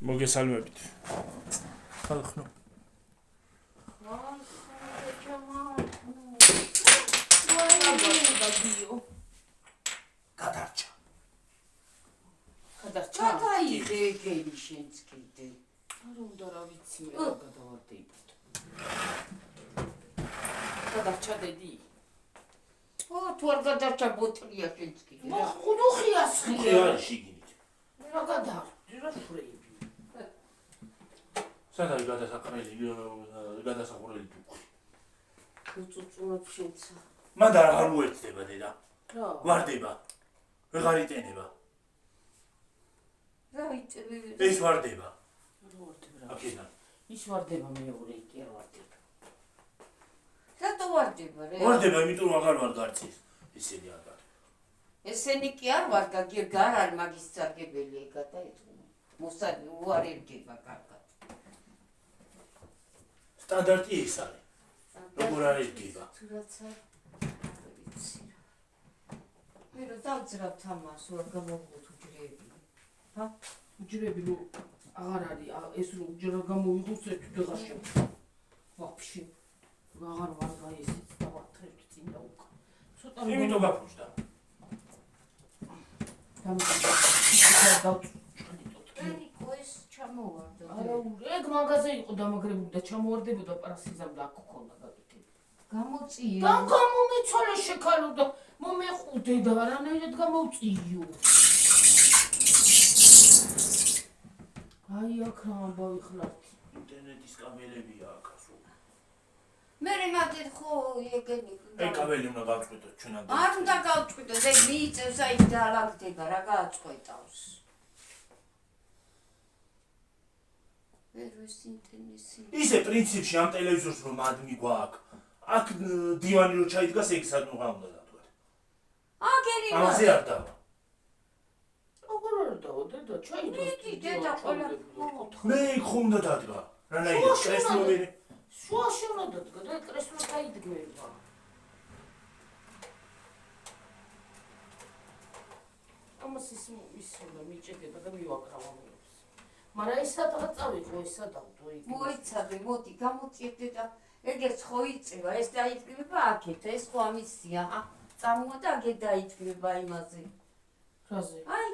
მოგესალმებით. ხალხო. გადარჩა. გადაიდე გელი შენც კიდე. არ უნდა რა ვიცი მე რა გადავარდებოდ. გადარჩა დედი. თუ არ გადარჩა ბოტრია შენც კიდე. ხუდუხია სხია. ხე არის შიგნით. რა გადავარდი რა შვრები. სადაც გადასახურელი დუქი. უწუწუნებ შენცა. მანდ არ მოეცდება დედა. რა? ვარდება. ვეღარ იტენება. რა იწევი? ეს ვარდება. რა ვარდება რა? აქედან. ის ვარდება მეორე კი არ ვარდება. რატო ვარდება რე? ვარდება, იმიტომ აღარ ვარ გარცის. ისინი არ ვარ. ესენი კი არ ვარ და გარ არ მაგის წარგებელი ეგა და ეთქმა. მოსადი უარ ერგება კარგად. სტანდარტი ის არის. როგორ არ ერგება? რაცა ვიცი რა. მე რა დავძრავ თამას რა გამოვღოთ უჯრეები. ჰა? უჯრები რო აღარ არის ეს რო უჯრა გამოვიღოს ერთ დღეში. ვაფშე აღარ ვარ გაისიც და ვატრევთ წინ და უკან. ცოტა იმიტომ გაფუჭდა. ერიკო ეს ჩამოვარდა. არა ეგ მაღაზია იყო დამაგრებული და ჩამოვარდებოდა პარასიზამ და აქ ქონდა გაკეთებული. გამოწიე. და გამომეცვალე შეკალო და მომეყუდე და არანაირად გამოვწიო. აი აქ რა ამბავი ხლართ. ინტერნეტის კაბელებია აქ ასო. მე მაგეთ ხო ეგენი. ეგ კაბელი უნდა გავწყვიტოთ ჩვენ ამ. არ უნდა გავწყვიტოთ, ეგ მიიწევს აი დაალაგდება რა გააწყვეტავს. ვეროს ინტერნეტი. ისე პრინციპში ამ ტელევიზორს რომ ადმი გვაქვს. აქ დივანი რო ჩაიდგას ეგ სადმო უნდა დათქვა. აგერი ამაზე არ დავა. როგორ არ დავდე და ჩაიდოს დედა ყველა მე იქ ხომ უნდა დადგა. რანაირად სტრესმომერი. შუაში უნდა დადგა და კრესლო დაიდგება. ამას ის ისროლა მიჭედება და მივაკრავამებს. მაგრამ ეს სადღაც წავიღო ეს სადავდო იქ. მოიცადე, მოდი გამოწიებდე და ეგეც ხო იწება, ეს დაიწყება აქეთ, ეს ხო ამისია. წამოა და აგე დაიწყება იმაზე. რაზე? აი,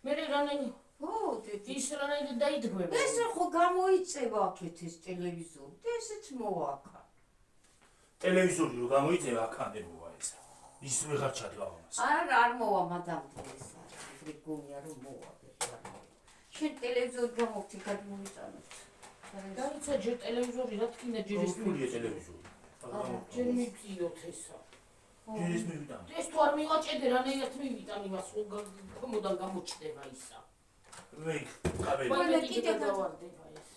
მე რანაირად ო, დედი. ის რანაირად დაიდგება. ეს ხო გამოიწება აქეთ ეს ტელევიზორი და ესეც მოაკა. ტელევიზორი რო გამოიწევა აქამდე მოვა ეს. ის ვეღარ ჩადგა ამას. არ მოვა მადამდე ეს. გრიგონია რომ მოვა. შენ ტელევიზორი გამოვთი გადმოვიწანოთ. დაიცა ჯერ ტელევიზორი რა თქინა ჯერ ეს ფულია ტელევიზორი. ჯერ მიწიოთ ესა. ჯერ ის მივიდა. ეს თუ არ მივაჭედე რანაირად მივიტან იმას კომოდან გამოჩდება ისა. მე კაბელი. ყველა კიდე დავარდება ეს.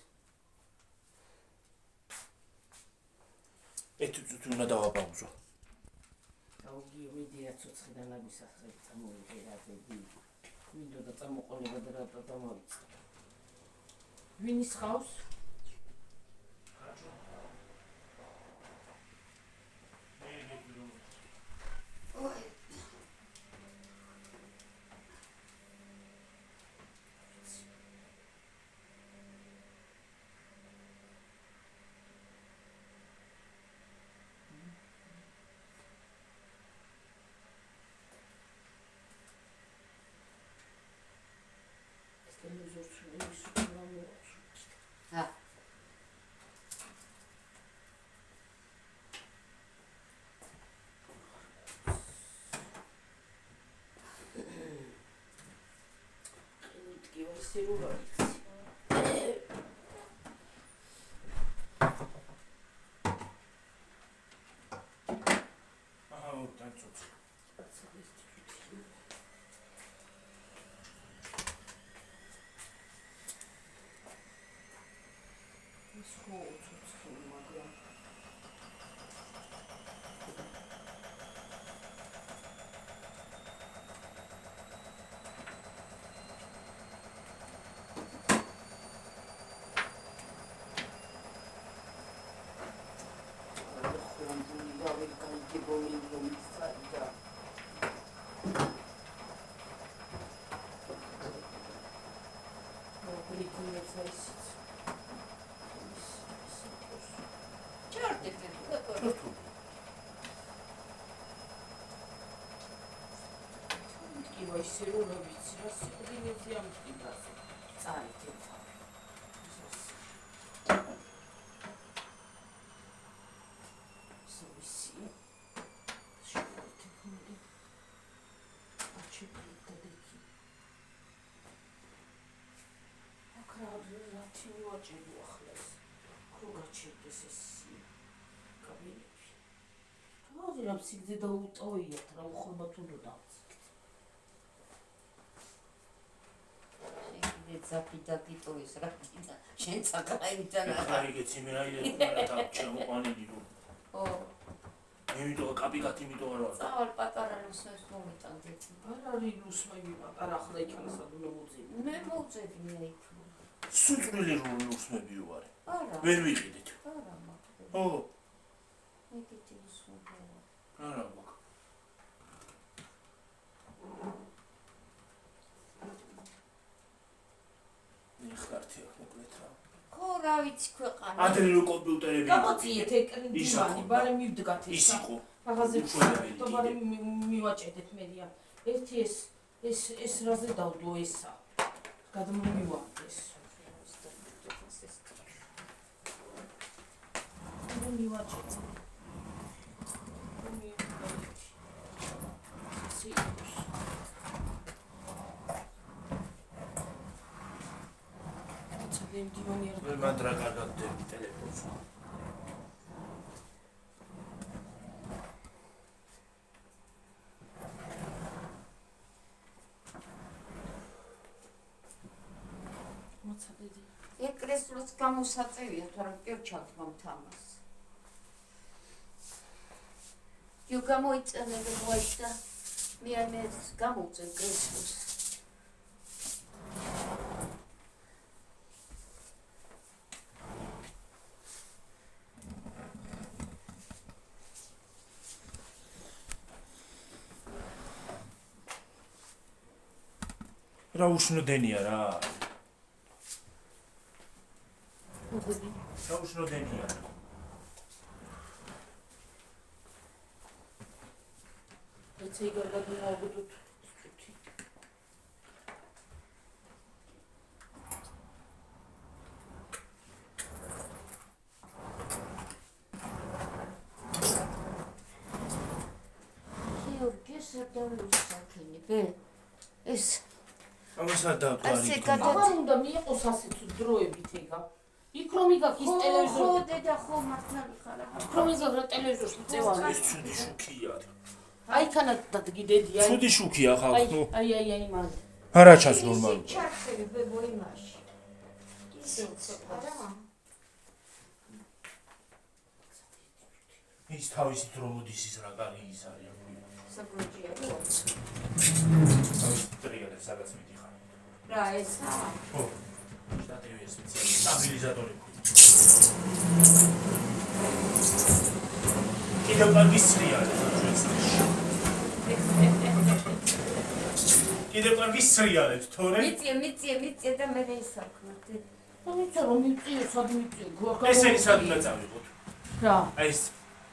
ეს თუ უნდა დავაბავზო. აუგიო მიდია ცოცხლიდან აგვისახრებ წამოვიღე დედი. მინდოდა წამოყოლება და რატო დამოვიწყე. ვინის ხავს? ჰა. სიგძე დაუტოვიათ რა უხობა თუ დავწიქთ. შეგიძლიათ ზაფიდაკიტოვის რა კიდე შენ საკაიდან აი ეგეც იმენ აი რა ჩემოყვანილი რომ ო იმიტომ კაპიკატ იმიტომ არა წავალ პატარა რუსებს მომიტანდეთ არ არის რუსმები პატარა ახლა იქნესად მოუწევი მე მოუწევი მე იქ სუწვრილი რუსმები ვარ არა ვერ ვიყიდით არა მაგ ო ეგეთი რუსმები არა მაგ ნიხარტია მოკლედ რა ხო რა ვიცი ქვეყანა ადრინო კომპიუტერები გამოწიეთ ეკრანი დივანი ბარე მივდგათ ის იყო ფაღაზე то ბარე მივაჭედეთ მედია ერთი ეს რაზე დავდო ესა გადმომივარდეს მივაჭედეთ მე მანდრა კარგად დები ტელეფონს მოცადედი ეკრესლოს გამოსაწევია თორემ პირჩად მომთამას იო გამოიწენა მოიჭდა მე გამოვწევ კრესლოს რა უშნოდენია რა რა უშნოდენია ეცე იგარგად მოვაგდოთ გიორგი სადავსაკენი ბე ეს ამასაც დავტვარი აღარ უნდა მიიყოს ასეთ დროებით ეგა იქ რომ იგაქ ის ტელევიზორი ხო დედა ხო მართალი ხარ რომ იგაქ რა ტელევიზორს მწევანი ეს ცუდი შუქია აი თანა დადგიდედი აი ცუდი შუქია ხალხ ნუ აი მან არა ჩას ნორმალურად ჩარხები ბებო იმაში არა ის თავისით რომ მოდის ის რა გარი ის არის საბროჯია თავის ტრიალებს სადაც მიდიხარ რა ესა ხო შტატივია სპეციალური სტაბილიზატორი კიდევ კარგი სრიალი კიდევ კარგი სრიალებს თორე მიწია და მე ისაქმნით ამიცა რომ მიწიო სად მიწიო ესენი სად უნდა წავიღოთ რა აი ეს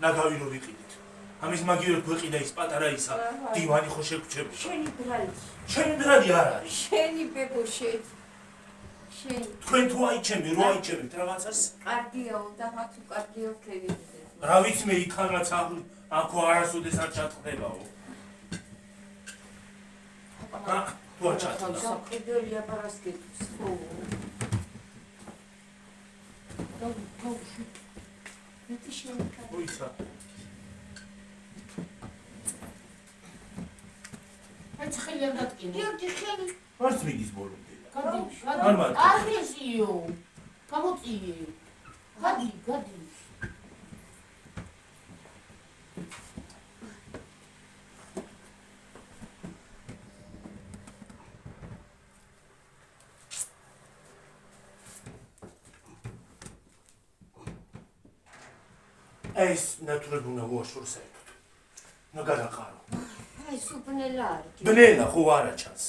ნაგავი რო ვიყიდით ამის მაგივრად გვეყიდა ის პატარა ისა დივანი ხო შეგვრჩები შენი ბრალი შენი ბრალი არ არის შენი ბებო შენი თქვენ თუ აიჩემი რო აიჩემით რაღაცას კარგია და მათ უკარგია ქები რა ვიცი მე იქანაც აქო არასოდეს არ ჩატყდებაო თუ არ ჩატყდა საყიდელია პარასკეტის ხო გავუშვი მეტი შენი უიცა აი ხელი არ დატკინე გიორგი ხელი არც მიდის ბოლომდე გადი არგესიო გამოწიე გადი ეს ნატურები უნდა ვუაშურო საერთოდ უნდა გადაყარო აი სუბნელა არის ბნელა ხო არა ჩანს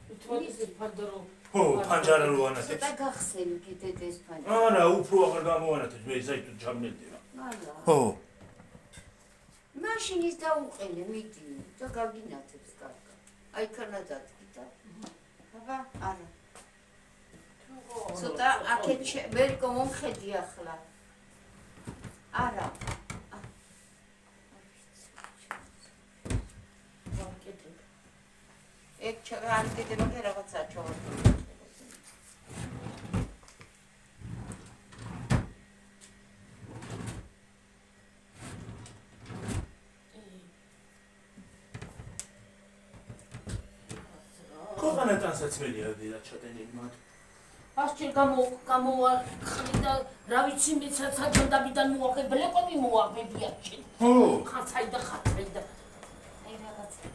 თვითონ ისე ფარდა რომ ხო, ფანჯარა რო ანათებს. ცოტა გახსენი კიდეთ ეს ფანჯარა. არა, უფრო აღარ გამოანათებს, მე საერთოდ ჩამნელდება. არა. ხო. მაშინ ის დაუყენე, მიდი და გაგინათებს კარგად. აი ქანა დადგი და. აბა, არა. ცოტა აქეთ ვერ მომხედი ახლა. არა. ეგ ჩაგან კიდევ რაღაცა ჩავარ. ქოხანა ტანსაცმელია დედა ჩატენილი მათ. ასჯერ გამოვახრი და რა ვიცი მეცაც საჯანდაბიდან მოახე ბლეკები მოახებია შენ. ხო. ხაცაი და ხაცაი და აი რაღაცა.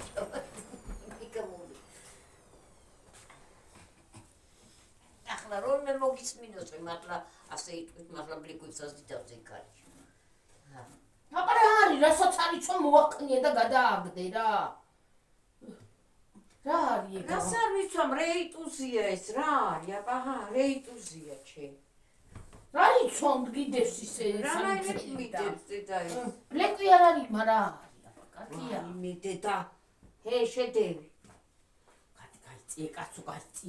ახლა რომ მე მოგიწმინოს მე მართლა ასე იტყვით მართლა ბლეკვებსაც დიდავზე კარგი. აბა რა არის რასაც არის რომ მოახნიე და გადააგდე რა. რა არის ეგ? რას არ ვიცამ რეიტუზია ეს რა არის? აბა რეიტუზია ჩე. რა იცოდ გიდევს ისე რა მაინც მიდევს დედა ეს. ბლეკვი არ არის მაგრამ არის აბა კაცია. მე დედა ჰე შედევი. გაიწი კაცო გაიწი.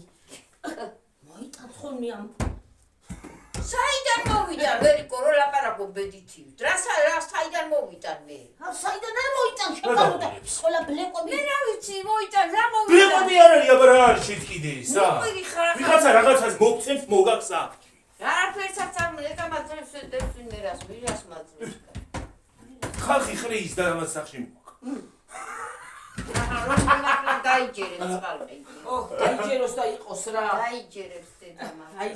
მოიტან ხოლმე ამ საიდან მოვიდა ვერიკო რო ლაპარაკო ბედითივით. რა საიდან მოვიტან მე? საიდან არ მოიტან შეკავდა და ყველა ბლეკვები მე რა ვიცი მოიტან რა მოვიდა? ბლეკვები არ არის, აბა რა არის შეთქიდე ისა? მოყვირი ხარ. ვიღაცა რაღაცას მოგცემს მოგაქვს აქ. არაფერსაც არ მეკა მაძლევს ეს ვინერას ვირას მაძლევს. ხალხი ხრის და ამას სახში მოაქვს. რომ მოკლა დაიჯერებს ხალხი. დაიჯეროს და იყოს რა. დაიჯერებს დედა მას. აი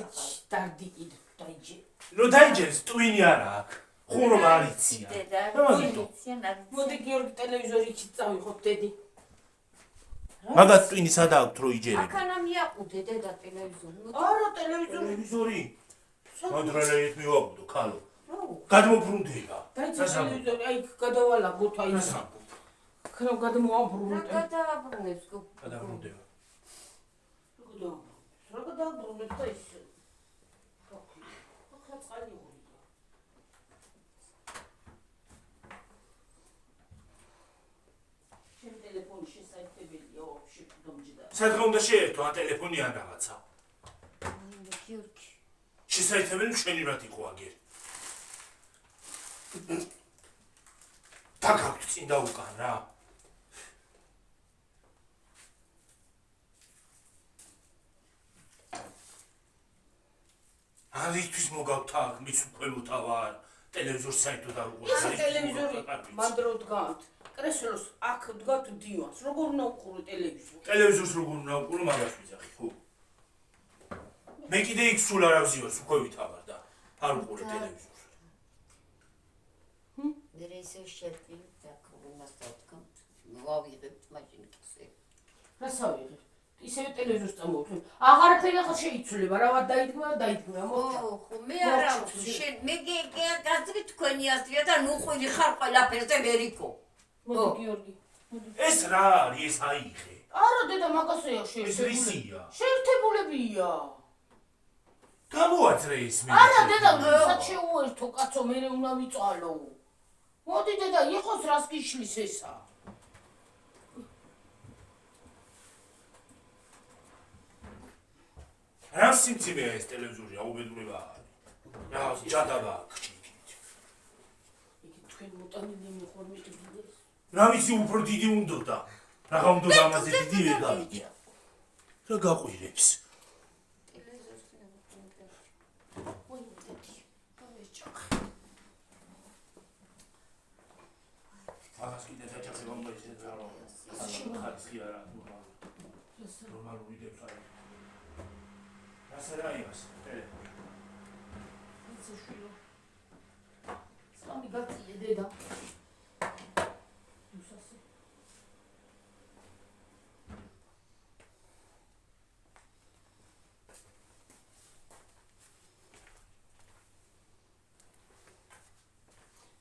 დარდიკი დაიჯერ. ნუ დაიჯერს ტვინი არა აქ. ხურო არიცია. დედა ამაზე მოდი გიორგი ტელევიზორით წავიღოთ დედი. მაგას ტვინი სადა აქვს რო იჯერები? აქანა მიაყუდე დედა ტელევიზორი. არა ტელევიზორი. ტელევიზორი. მოდრელეით მივაყუდო ქალო. გადმობრუნდება. დაიჯერ ტელევიზორი აი გადავალაგოთ აი ეს. ქრო რა გადმოაბრუნოთ. გადააბრუნებს გო? გადაბრუნდება. რა გადააბრუნოთ და ის. ხა წყალი ორი. შენ ტელეფონი შესაძლებელია ვაფშე დომჯდა. სადღა უნდა შეერთო ან ტელეფონი ან რაღაცა. გიორგი. შესაძლებელი მშვენივრად იყო აგერ. დაგაქვთ წინ და უკან რა. არისთვის მოგაქვთ აქ მის უყველოთა ვარ ტელევიზორს საერთოდ არ უყურებ. ტელევიზორი მანდრო დგათ. კრესლოს აქ დგათ დივანს. როგორ უნდა უყურო ტელევიზორი? ტელევიზორს როგორ უნდა უყურო მაგას ვიძახი ხო. მე კიდე იქ სულ არ ავზიარს უკვე ვითამარ და არ უყურე ტელევიზორს. დრესე შეტი და ქრომას დავთქვით. მოვავიღებთ მაშინ კისე. რას ავიღებ? ისევ ტელევიზორს წამოვხებ. აღარაფერი ახლა შეიცვლება, რა ვარ დაიდგმა, მოხდა. ხო, მე არა შენ მე გაზრი თქვენი აზრია და ნუ ხვილი ხარ ყველაფერზე ვერიკო. მოდი გიორგი. ეს რა არის ეს აიღე? არა დედა მაგასია ეს შეერთებული. რისია? შეერთებულებია. გამოაძრე ის მე. არა დედა ვისაც შეუერთო კაცო მე უნდა ვიწვალო. მოდი დედა იყოს რას გიშლის ესა. რა სიმციმეა ეს ტელევიზორი, აუბედურება არის. რა ჯადაბა ქჩიქით. იგი თქვენ მოტანილი მიხორმი ტიბიდეს. რა ვიცი უფრო დიდი უნდოდა. რა უნდა ამაზე დიდი ვერ გავიგია. რა გაყვირებს? ტელევიზორს ნებდა. ой, დედი. ой, ჭოხი. მაგას კიდე დაჭახება მოიცედა რა. ხარცი არა ნორმალური დებს არის. რა იმას? ისე შვილო. სამი გაწიე დედა. უსასე.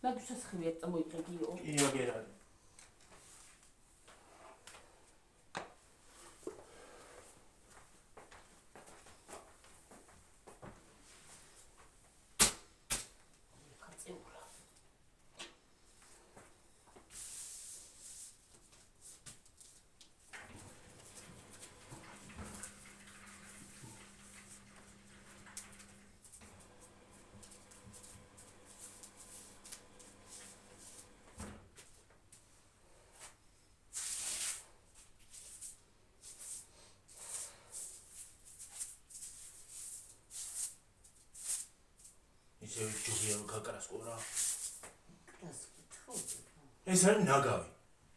მაგუსაც ხმია წამოიწევიო. კი აგერ არის. ისე ჯუღია რომ გაკრასკო რა. კრას კითხავდი. ეს არის ნაგავი.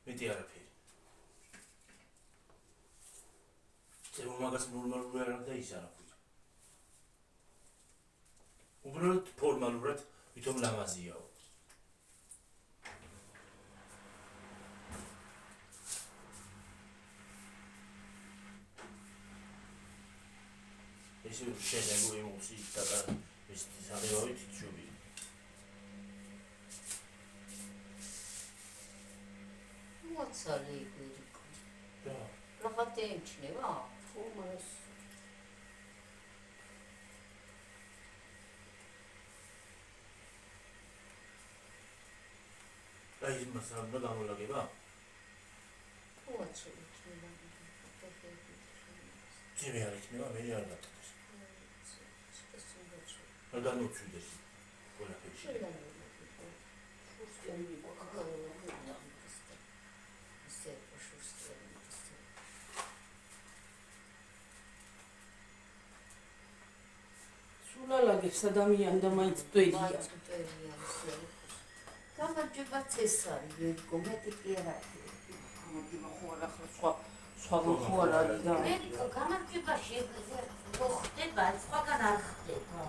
მეტი არაფერი. ზემო მაგას ნორმალური არ აქვს და ის არაფერი. უბრალოდ ფორმალურად ვითომ ლამაზიაო. ეს შეიძლება იმუსი და ეს საღებავით იცნობი. მოცალი გირიკო. და რაღაცა ემჩნევა? ხო, მას და ის მასალა გამოლაგება? მოცალი იქნება. ძიმე არ იქნება, მე არ გატყდეს. არ განუცვიდეს ყველაფერი. შურსკიანი სულალაგებს ადამიანი და მაინც ტვერია. გამარჯობა ცესარი, ვერიკო, მეტი კი არ არის. გამარჯობა ხო არ ახლა სხვა ხო არ არის და ვერიკო, გამარჯობა ხო ხდება, სხვაგან არ ხდება.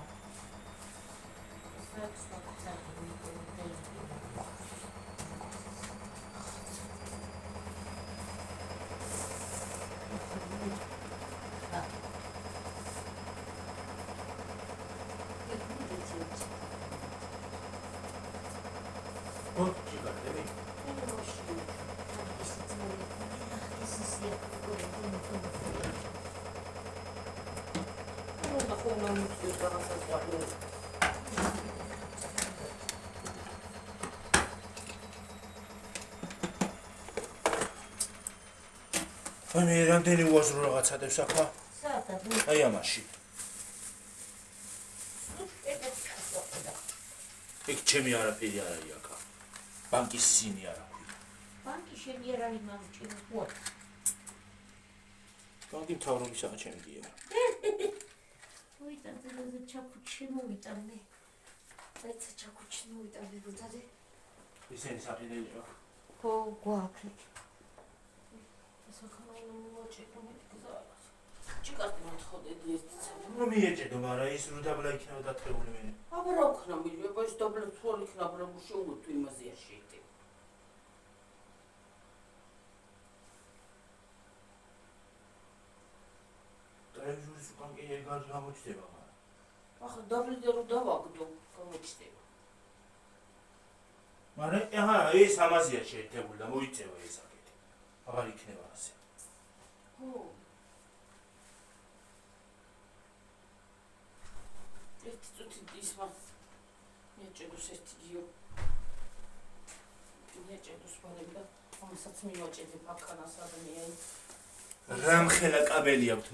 მე რამდენი უაზრო რაღაცა დევს ახლა? საათად აი ამაში. იქ ჩემი არაფერი არ არის აქ. ბანკის სინი არ აქვს. ბანკი შენი არ არის მამჭირო ხო? ბანკი მთავრობისაა ჩემი დიახ. მოიტანე და ჩაკუჩი მოიტანე. ეცა ჩაკუჩი მოიტანე ბუდადე. ისინი საყიდელია. ხო, გვაქვს. საკანაინო მოაჭედო მეტი გზაა. ჭიკარტი მოთხოვდედი ერთი წელი. ნუ მიეჭედო, მაგრამ ის რო დაბლა იქნება დათრეული მე. აბა რა ვქნა მილება ის დაბლა თუ არ იქნა, აბა რა შეუმოთვი იმაზე არ შეიტე. ტელევიზორის უკან კი ეგარ გამოჩდება, მაგრამ. ახლა დაბლიდან რომ დავაგდო, გამოჩდება. მაგრამ აჰა, ეს ამაზეა შეერთებული და მოიწევა ეს აკეთი. აღარ იქნება ასე. ხო. ერთი წუთი ისმა მიეჭედოს ერთი გიო. მიეჭედოს ბარები და ამასაც მივაჭედებ აქანას ადამიანი. რამხელა კაბელი აქვს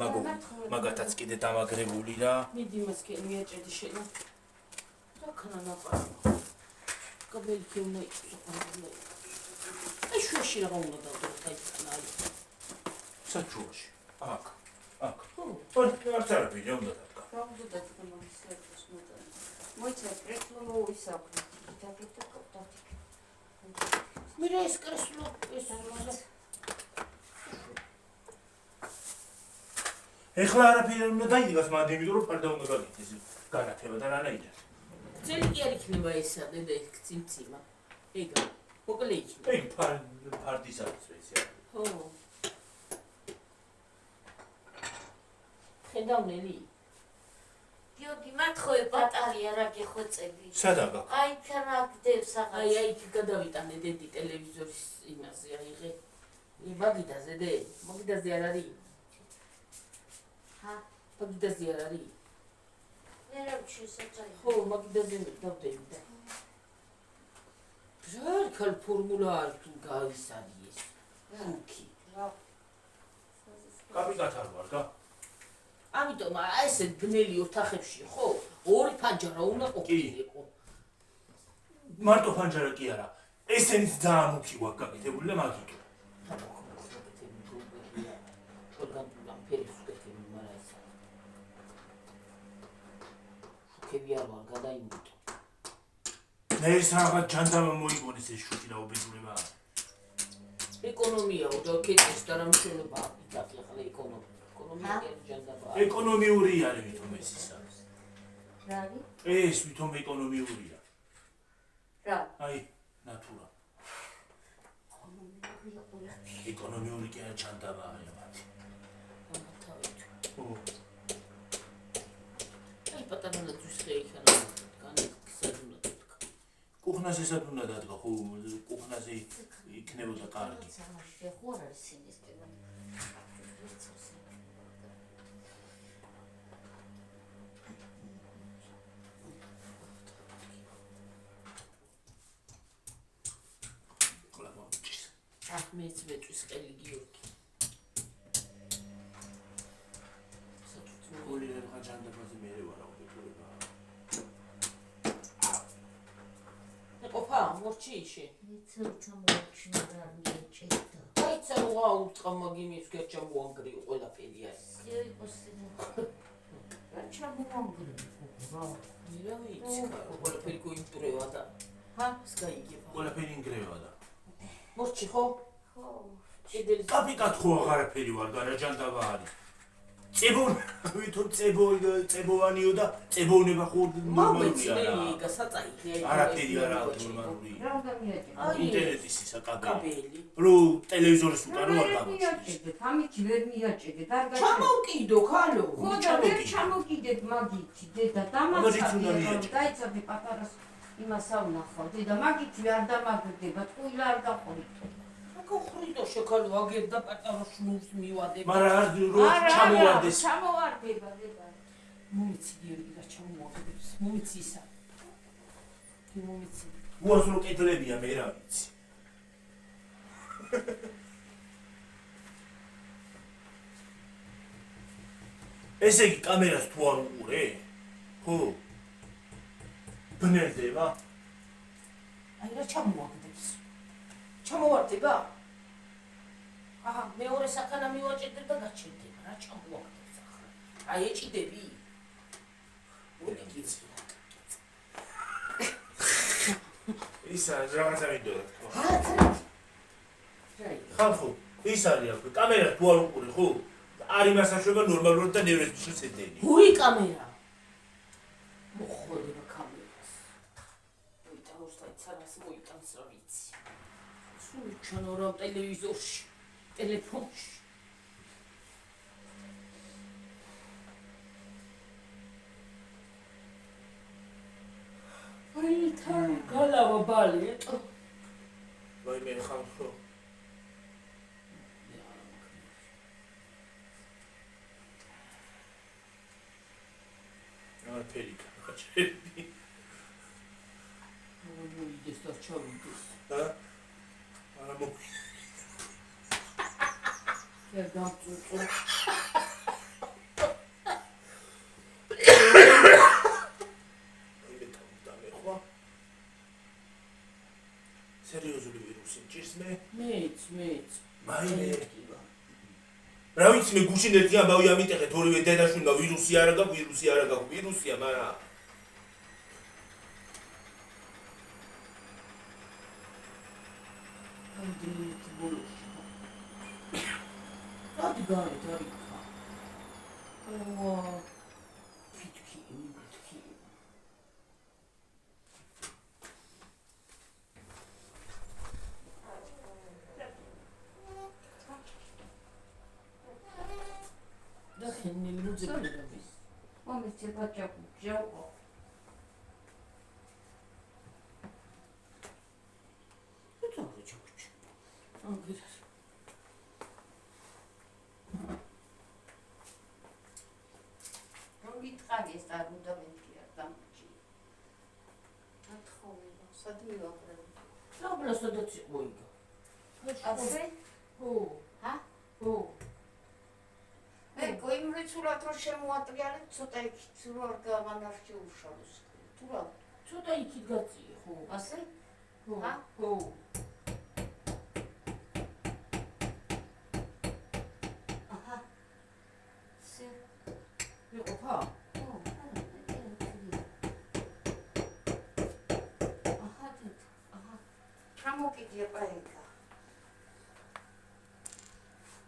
მაგათაც კიდე დამაგრებული რა. მიდი მასკენ მიეჭედი შენა. რაკანა ნაპარა. კაბელი კი უნდა იყოს. აი შუაში რა უნდა დავდოთ აი კანალი. საჩუაში. აქ. ხო. არ წარბილი უნდა დადგა. რა უნდა დადგა მაგის საერთოს მოდან. მოიცა პრეკლო მოვისაქვი. დაგეთა კოტათი. მე რა ეს კრესლო ეს ამაზე. ეხლა არაფერი უნდა დაიდგას მანდ იმიტომ რომ ფარდა უნდა გაგიქცეს განათება და რანაირად. ძელი კი არ იქნება ესა დედა ეს ციმციმა. ეგა. მოკლე იქნება. ეგ ფარდის არის ესე. ხო. ხედავნელი. გიორგი, მათხოვე ბატარია რა გეხოცები. სადაგა? აი ქანა გდებს აღარ. აი იქ გადავიტანე დედი ტელევიზორის იმაზე აიღე. მაგიდაზე დე, მაგიდაზე არ არის. ჰა, მაგიდაზე არ არის. მე რა ვშესაძაი. ხო, მაგიდაზე დავდები და. ჟარ ქალ ფორმულა არ თუ გაის არის ეს. რუკი. რა. კაპიტან ვარ გა? ამიტომ ესე ბნელი ოთახებში ხო? ორი ფანჯარა უნდა ყოფილიყო. მარტო ფანჯარა კი არა. ესენიც ძალიან მუქი გვაქვს გაკეთებული და მაგიტო. შუქები არ ვარ გადაიმუტო. მე რაღაც ჯანდამა მოიგონეს ეს შუთი და უბედურება. ეკონომია და კეთეს და რა მშვენობა აკეთე ახლა ეკონომია ჯანდაბა. ეკონომიური არის ვითომ ეს ისა. რა არის? ეს ვითომ ეკონომიურია. რა? აი, ნატურა. ეკონომიური კი არა ჯანდაბა არის მათი. ო. აი პატარა ნაძვის ხეიქანა განსაზღვნა. კუხნაზე სად უნდა დადგა ხო კუხნაზე იქნებოდა კარგი. ხო არ არის სინისტრი. მეც მეწვის ყელი გიორგი. გული რა ჯანდაბაზე მე ვარ უბედურება. ყოფა მორჩიში. ცოტა მოჩინა რა მიეჭედა. აი ცალვა უტყა მაგიმის გერჩამოანგრი ყველაფერი არის. რა ჩამოანგრი? რა? მირა ვიცი ყველაფერი გოიმტურევა და ჰა? სკაიგება. ყველაფერი ინგრევა და. მორჩი ხო? ხო. ჭედელი კაპიკად ხო აღარაფერი ვარ და რა ჯანდაბა არის. ვითომ წებოვანიო და წებოვნება ხო ნორმალურია რა. მამეცნელი გასაწაიღე. არაფერი არა ნორმალურია. რა უნდა მიეჭედა? ინტერნეტის ისა კაბელი. კაბელი. რო ტელევიზორის უკან ვარ გამო. მიაჭედეთ, ამით ვერ მიაჭედეთ, არ გაჩვენეთ. ჩამოვკიდო ხალო. ხო და ვერ ჩამოკიდეთ მაგითი, დედა, დამაცადე, დაიცადე პატარას იმას ავნახავ, დედა, მაგითი არ დამაგრდება, ტყუილა არ გაყოლით. გოხრიდო შეკალო აგერ და პატარა შნურს მივადება. მაგრამ არ რო ჩამოვარდეს. ჩამოვარდება, დედა. მომიცი გიორგი და ჩამოვაგდებს. მომიცი ისა. კი მომიცი. უაზრო კეთლებია მე რა ვიცი. ესე იგი კამერას თუ არ უყურე? ხო. ბნელდება? აი რა ჩამოვაგდებს. ჩამოვარდება? აჰა, მეორე საქანა მივაჭედებ და გაჩერდება. რა ჩამოვაგდებს ახლა? აი ეჭიდები? მოდი გიცი. ისა რაღაცა მინდოდა თქო. რაი. ხალხო, ის არის აქვე, კამერას თუ არ უყურე, ხო? არ იმასაშובה ნორმალურად და ნევროსის ეთენი. გური კამერა. მოხდება კამერას. მოიტანოს და ცარას მოიტანს რა ვიცი. სულ ჩანო რა ტელევიზორში, ტელეფონში. აი თან გალავა ბალი. ვაი მე ხალხო. ფერი გაჩერდი. მოიდეს და ჩავიდეს. და არა მო შე გამწუწუ. სერიოზული ვირუსი ჭირს მე? მეც. მაინე. რა ვიცი მე გუშინ ერთი ამბავი ამიტეხეთ ორივე დედაშვილმა ვირუსი არა გაქვს, ვირუსია, მაგრამ ანდრიეთ ბოლოში. რადი გარეთ არის ხა. ო ფიტკი. და ხენილი მოძებნების. მომიცი ბაჭაკუჭა. რომ ვიტყადეს და უნდა მეთქია დამჭი. ათხოვნა, სად მივაყრებ? რა სადაც იყო იგო. ასე? ო, ჰა? ო. მე გოიმრიცულად რომ შემოატრიალებ, ცოტა იქით რომ არ გამანარჩი უშალოს. თუ რა? ცოტა იქით გაწიე, ხო? ასე? ხო. ჰა? ხო. აჰა. სე. მეყოფა? ხო. აჰა. გამოკიდია პაიკა.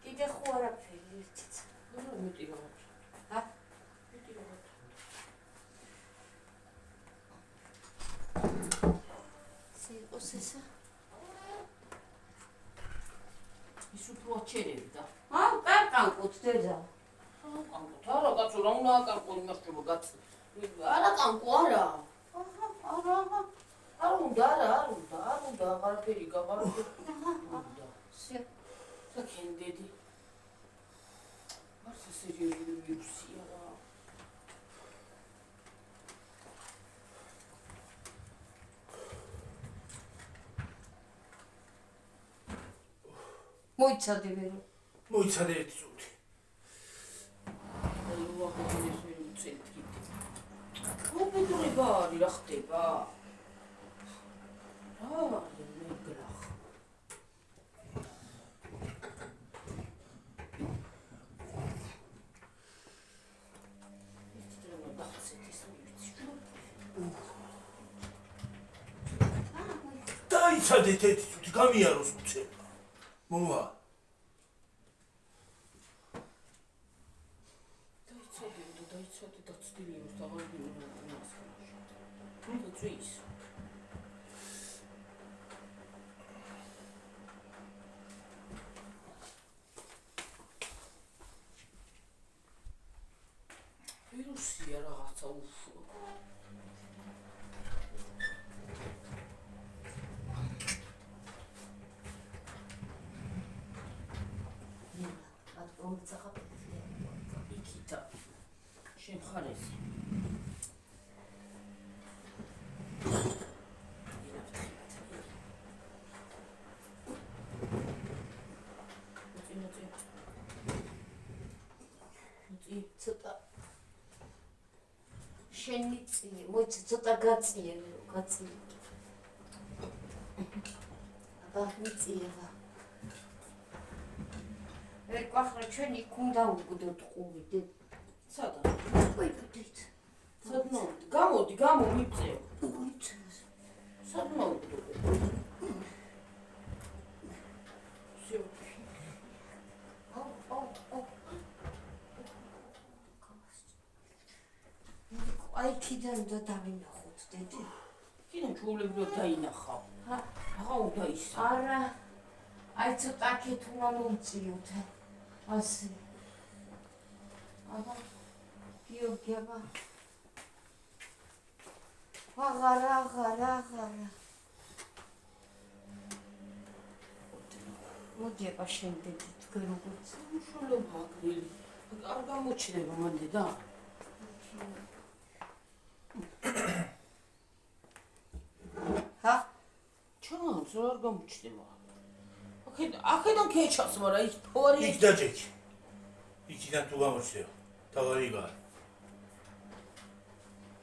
კიდე ხო არაფერი ერთიც. მეტი რაღაც. ჰა? მეტი რაღაც. სიყოს ესა? ის უფრო აჩერები და. კანკუთ დედა. კანკუთ არა, კაცო, რა უნდა აკანკო იმასწრება კაცო. არა კანკო არა. არ უნდა, აღარაფერი გაღარაფერი. საკენდედი. მარს სერიოზული ვირუსია რა. მოიცადე ვერო. მოიცადე ერთი წუთი. აი უახოდეს ვერ უცეთ კიდე. ოპერება არის რა ხდება? მეგრახ. დაიცადეთ ერთი წუთი, გამიაროს უცებ. მოვა. დაიცადე დაცდილიოს დაღარიბი იმას. მოწვის. ვირუსია რაღაცა უფო. იქითა შემხარეს. ცოტა შენი წილი, მოიცა ცოტა გაწიე. აბა მიწიება. ერკვახლა ჩვენი ქუნდა უგდოთ ყური. სადა? ვიფიქრეთ. სადმო? გამოდი, მიწე. მოიცას. სადმო? აი ქიდან და დავინახოთ დედი. კიდე ჩულებრივად დაინახავ. აღა უნდა ის. არა. აი ცოტა აქეთ უნდა მომწიოთ. ასე. აბა გიორგიაბა. აღარა. მოდი აბა შენ დედი თქვენ როგორც უშუალო მაგრილი. არ გამოჩნდება მანდე და. ჰა? ჩანს არ გამოჩნდება. აქედან ქეჩავს, მაგრამ ის ფორი იქ დაჭექი. იქიდან თუ გამოჩნდება. თავარი გარ.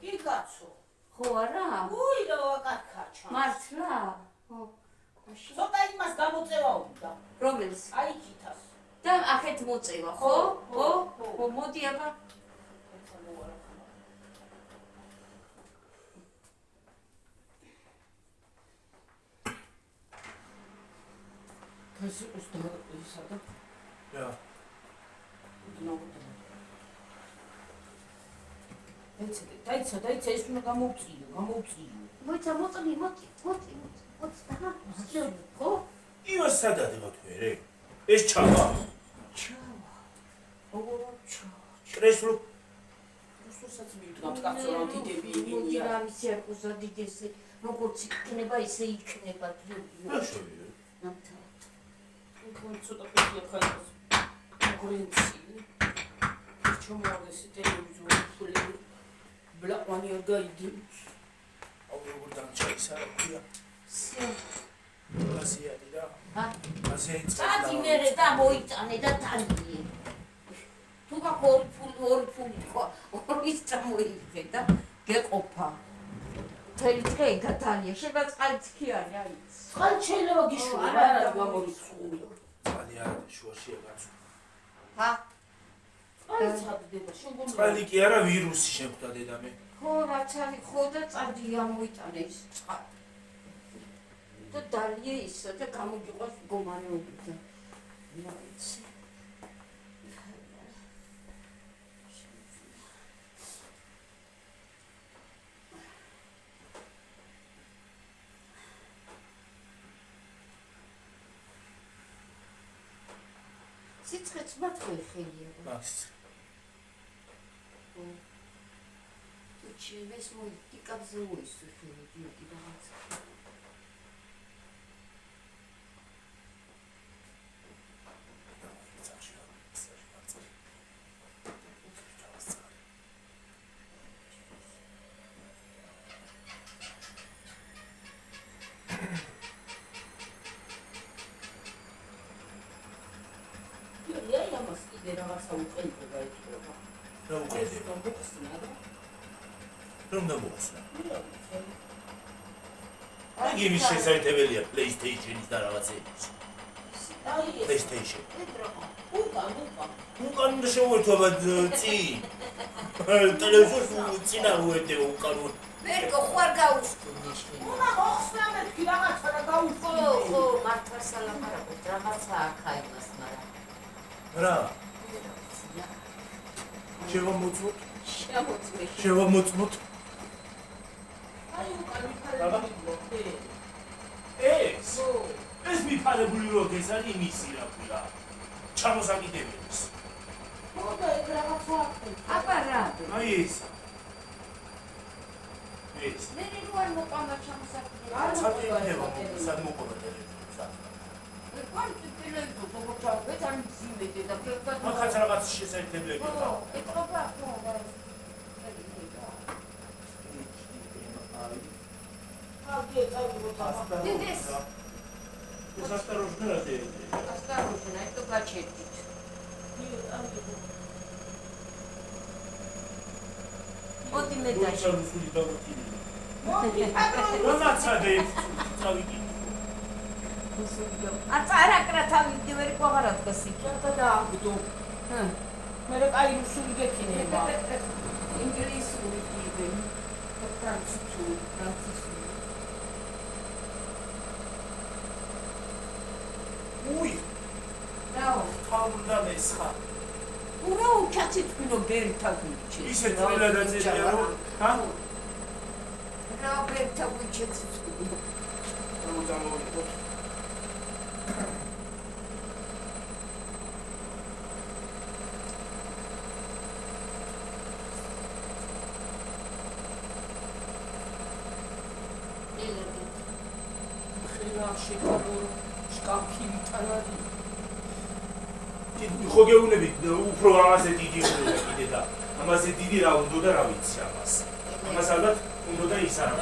კი კაცო. ხო არა? უი რა ვაკარქაჩა. მართლა? ხო. მაშინ ცოტა იმას გამოწევა უნდა. რომელს? აი იქითას. და აქეთ მოწევა, ხო? ხო, მოდი აბა. ეს ის და Ja. დაიცა ეს უნდა გამოუწიო. მოიცა მოწი. ხო? იმას სადადღოთ ვერე. ეს ჩავა. კრესლო. რუსოსაც მივდგამთ კაცო რა დიდები მოდი იმია. რა მისი აკუზა დიდესი. როგორც იქნება, ისე იქნება. ნამთავად. ცოტა პეკლე ხალხს კონკურენცია. ჩომოვარდეს ტელევიზორი ფულები. ბლაყვანი არ გაიდი. აუ როგორ დამჭაისა რა ქვია. ასიადი რა. ჰა? ასეც. წადინერე და მოიწანე და თანიე. თუ ორი ფული ხო? ორი წამოიღე და გეყოფა. თელი დღე გათალია. შეიძლება წყალიც კი არის, აი. წყალ შეიძლება გიშურა რა გამორიცხული. წყალი არა შუაშია კაცო. ჰა? აი წადდება შეგონდა. წყალი კი არა ვირუსი შეხვდა დედამე. ხო, რაც არის ხო და წადია მოიტანე ის წყალი. და დალია ისო და გამოგიყვას მდგომარეობით და რა ვიცი. სიცხეც მათხვე ხელია. მას ჩივეს მოიტიკაბზე უისო ხელი დიდი რაღაც. რომ დამოხსნა. აი იმის შესაძლებელია PlayStation-ის და რაღაცების. PlayStation. უკან უნდა შევერთვა წინ. ტელევიზორს წინ ავუერთე უკან. მერკო ხوار გაუსწრებს. უნდა მოხსნა მეთქი რაღაცა და გაუსწრო. ხო, მართლა სალაპარაკობ, რაღაცა აქა იმას, მაგრამ. რა? შევამოწმოთ? შემოწმე. შევამოწმოთ? აი უკან მიფარებული ეს მიფარებული როკეს არის იმისი რა ქვია. ჩამოსაკიდებელი. მოდა ეგ რაღაცა აბა რა? აი ეს. მე რიგوار მოყამა ჩამოსაკიდებელი. სად მოყოლა ტელევიზორს? კვანტი ტელევიზორს მოყავდა და მძიმედ და ფერდა. მაგაც რაღაც შესაძლებელია. ხო, ეკრობა ხო. Дидес. Осторожно, ради. Осторожно, это гачетик. Вот и медачи. А царакра თავი ვერ ყوغარად გასიკი. და აგდო. მე აი რუსული გექინება. ინგლისური კიდე. ფრანცუსული. უი, რაო? თავდა მესხა. უра უჩაცით კინო ბერთა გუჩი. ისე წილა დაწერია რომ, ჰა? რა ბერთა გუჩი წკინო. მოძამოვიდოთ. შეკარო შკაფი მიტანადი ხო გეუბნებით უფრო ამაზე დიდი უნდა კიდე და ამაზე დიდი რა უნდა და რა ვიცი ამას ამას ალბათ უნდა და ის არა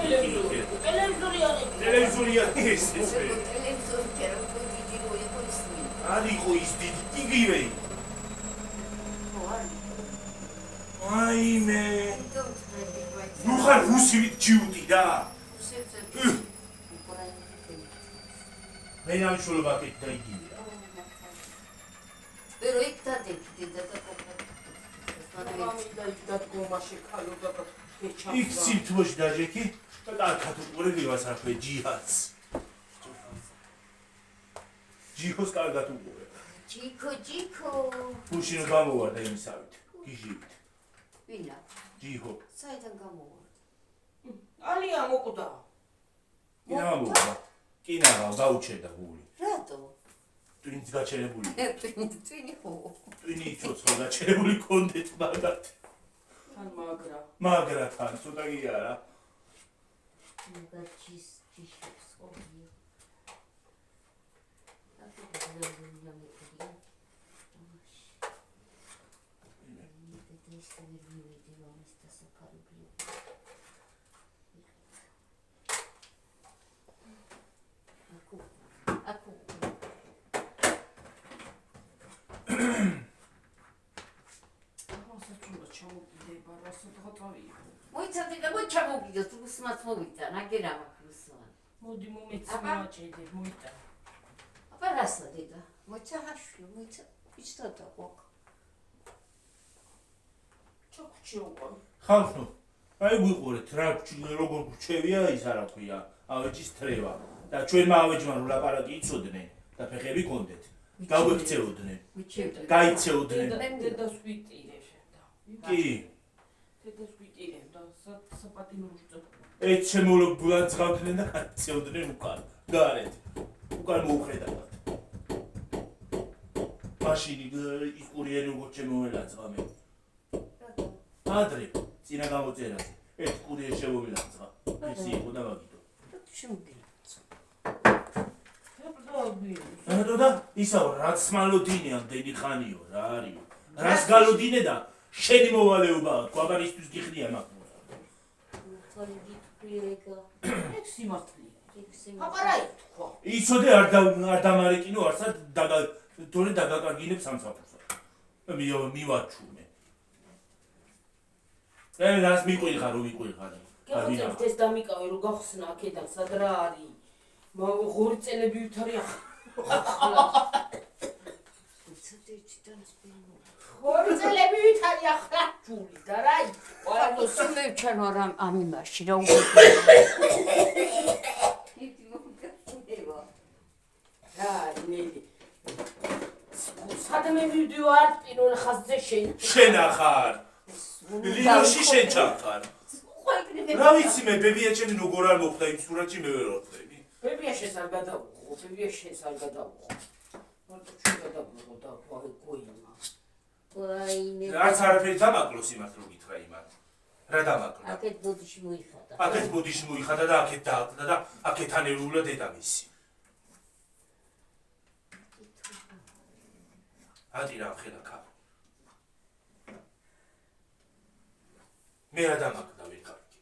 ტელევიზორი არის ეს ტელევიზორი კერო დიდი იყო ის არ იყო ის დიდი იგივე აიმე ნუ ხარ რუსივით ჯიუტი და მე ამშულობა კიდე დაიგია. Pero იქ დადეკიდე და იქ სიმთმოში დაჟექი და კარგად უყურები ვასარფე ჯიჰადს. ჯიჰოს კარგად უყურე. ჯიქო. გუშინო გამოვარდა იმისავით, გიჟივით. ვინა? ჯიჰო. საიდან გამოვარდა? ალია მოკვდა. გამოვარდა. კინაღა გაუჩერდა გული. რატო? ტვინიც გაჩერებული. ტვინი ხო. ტვინი ცოცხალ გაჩერებული კონდეთ მაგათ. თან მაგრა თან ცოტა კი არა. მაგაჩის ჯიშებს ყოფილი. მოიცადე და მოჩამოგიდო რუსმაც მოვიტან, აგერა მაქვს რუსმან. მოდი მომეცი მოაჭედე, მოიტან. აბა რასა დედა? მოიცა ჰაშვი, მოიცა ვიჩდადა ყოქ. ჩოქჩი უყო. ხალხო, აი გვიყურეთ რა როგორ გრჩევია ის არა ქვია, ავეჯის თრევა. და ჩვენმა ავეჯმა რომ ლაპარაკი იცოდნენ და ფეხები გონდეთ. გაგვექცეოდნენ. გაიცეოდნენ. დედას ვიტირებდა. კი. დედას ვიტირებდა საპატიმრო რუჭა. ეს შემოლო ბულანძღავდნენ და გაიცეოდნენ უკან. გარეთ. უკან მოუხედავთ. მაშინი ის კურიერი როგორ შემოველაძღა მე. ადრე წინა გამოწერაზე. ეს კურიერი შემოველაძღა. ეს იყო და მაგითო. და ისაო რაც მალოდინია დედი ხანიო რა არისო. რას გალოდინე და შენი მოვალეობა გვაბარისთვის გიხდია მაგ. ეგ სიმართლეა. აპარაი თქვა. იცოდე არ დამარეკინო არსად თორე დაგაკარგინებ სამსაფრსო. მივაჩუნე. რას მიყვიღარ რომ მიყვიღარ. გეღწევთ ეს დამიკავე რომ გახსნა აქედან სად რა არის. მაგ 2 წელები ვითარია. ორი წელები ვითარია ხლა ჯული და რა ყველო სიმევჩანო ამ იმაში რა უკვე რა ნელი სადმე მივდივარ პირველ ხაზზე შენ ახარ ლიოში შენ ჩახარ რა ვიცი მე ბებია ჩემი როგორ არ მოხდა იმ სურათში მე ვერ ვხვდები ბებია შენს არ გადავუყო ბებია შენს არ გადავუყო მარტო ჩვენ გადავუყო და გოიმა რაც არაფერი დამაკლოს იმას რო გითხრა იმათ რა დამაკლო აქეთ ბოდიში მოიხადა აქეთ ბოდიში მოიხადა და აქეთ დააკლდა და აქეთ ანერულა დედამისი ადი რა ხედა კა მე რა დამაკლდა ვერ კარგი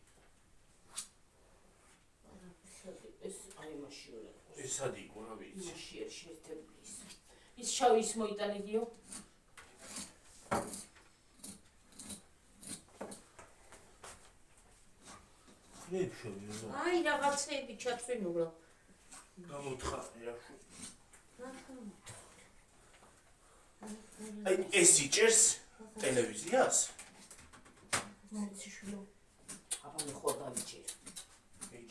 ეს აი მაშინ ეს სადი იყო რა ვიცი მაშინ შეერთებლის ის შავი ის მოიტანებიო აი რაღაცები ჩაცვენულა გამოთხარი რა აი ეს იჭერს ტელევიზიას მოციშლო აბა მე ხო დავიჭერ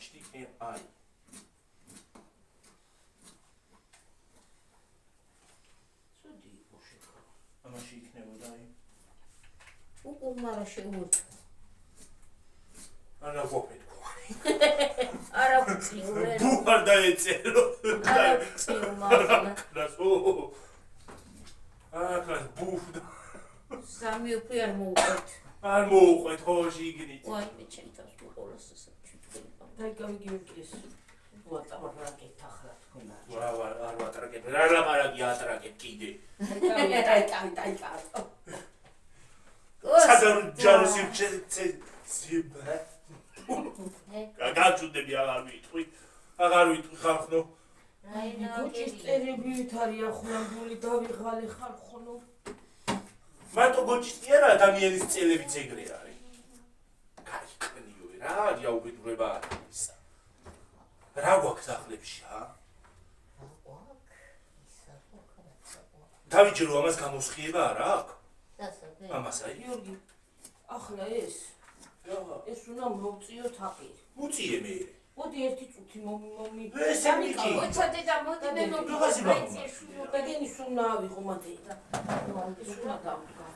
HDMI სოდი მოშეკა ამაში იქნებოდა აი უკუმარა შეურთ არა გოფეთ არა ვწიურე ბუხარ დაეწერო არა ვწიურ მაგრამ რასო აკას ბუხდა სამი უკვე არ მოუყვეთ არ მოუყვეთ ხოში იგნით ვაი მე ჩემ თავს მოყოლას საჩუქება დაიკავი გიმკეს ვატარაკეთ ახლა თქვენ არ ვატარაკებ რა ლაპარაკი ატარაკებ კიდე დაიკავი სადარ ჯაროსი ციბა გაგაჩუდები აღარ ვიტყვი ხალხნო აი გუჭის წერები ვითარია ხლანდული დავიღალე ხალხნო მარტო გოჭის არა ადამიანის წელებიც ეგრე არის გაიქნიო რა არია უბედურება ისა რა გვაქვს სახლებში დავიჯერო ამას გამოსხიება არა აქვს ამას აი გიორგი ახლა ეს უნდა მოვწიოთ აპირ უწიე მე მოდი ერთი წუთი მომი ეს ამიკი მოწოდე და მოდი მე რაღაცი დაგენის უნდა ავიღო მათე და ის უნდა დავდგა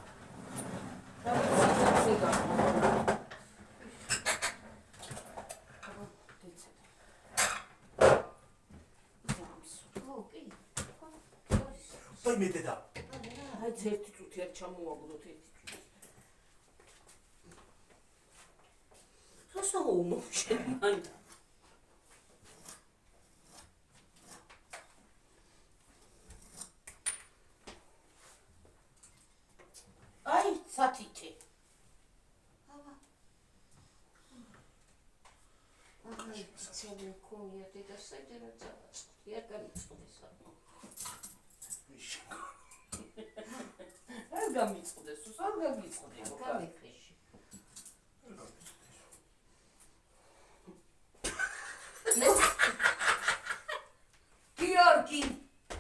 აი მე დედა აი ერთი წუთი არ ჩამოვაგდოთ ერთი წუთი რასაო მომშენმან აი სათითე აი ცელი ქონია და საერთოდ წავაწყდი არ გამიწყდეს არ გამიწყდეს არ გამიწყდეს გამიქრიში გიორგი